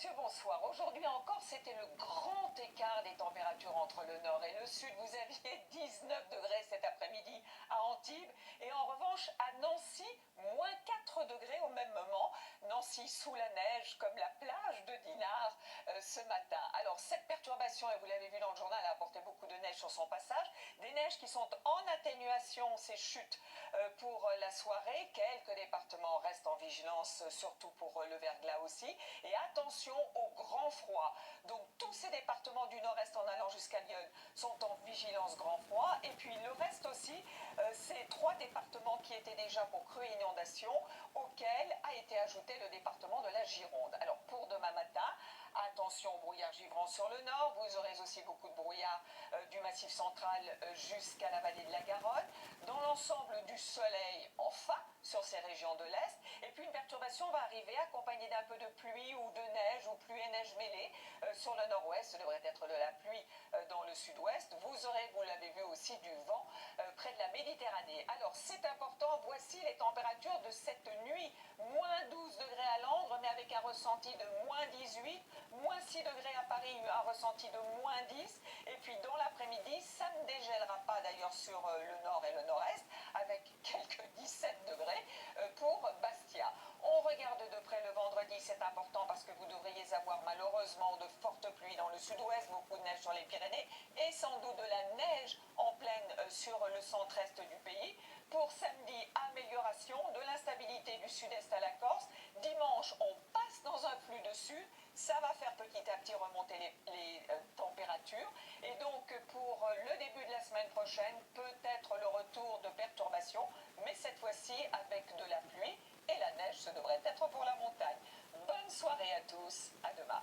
Monsieur, bonsoir. Aujourd'hui encore, c'était le grand écart des températures entre le nord et le sud. Vous aviez 19 degrés cet après-midi à Antibes et en revanche à Nancy, moins 4 degrés au même moment. Nancy sous la neige comme la plage de Dinard ce matin. Alors cette perturbation, et vous l'avez vu dans le journal, a apporté beaucoup de neige sur son passage. Des neiges qui sont en atténuation, ces chutes pour la soirée. Quelques départements restent en vigilance, surtout pour le verglas aussi. Et attention au grand froid. Donc tous ces départements du nord-est en allant jusqu'à Lyon sont en vigilance grand froid. Et puis le reste aussi, ces 3 départements qui étaient déjà pour crues et inondations, auxquels a été ajouté le département de la Gironde. Alors pour demain matin, attention au brouillard givrant sur le nord. Vous aurez aussi beaucoup de brouillard du massif central jusqu'à la vallée de la Garonne. Dans l'ensemble du soleil, enfin, sur ces régions de l'Est. Et puis une perturbation va arriver accompagnée d'un peu de pluie ou de neige, ou pluie et neige mêlée sur le nord-ouest. Ce devrait être de la pluie dans le sud-ouest. Vous aurez, vous l'avez vu aussi, du vent près de la Méditerranée. Alors c'est important, voici les températures de cette nuit. Moins 12 degrés à Langres, mais avec un ressenti de moins 18. Moins 6 degrés à Paris, un ressenti de moins 10. Et puis dans l'après-midi, ça ne dégèlera pas d'ailleurs sur le nord et le nord-est, avec quelques 17 degrés pour Bastia. On regarde de près le vendredi, c'est important parce que vous devriez avoir malheureusement de fortes pluies dans le sud-ouest, beaucoup de neige sur les Pyrénées et sans doute de la neige en pleine sur le centre-est du pays. Pour samedi, amélioration de l'instabilité du sud-est à la Corse. Dimanche, on passe dans un flux de sud. Ça va faire petit à petit remonter les températures. Et donc, pour le début de la semaine prochaine, peut-être le retour de perturbations, mais cette fois-ci avec de la pluie et la neige, ce devrait être pour la montagne. Bonne soirée à tous, à demain.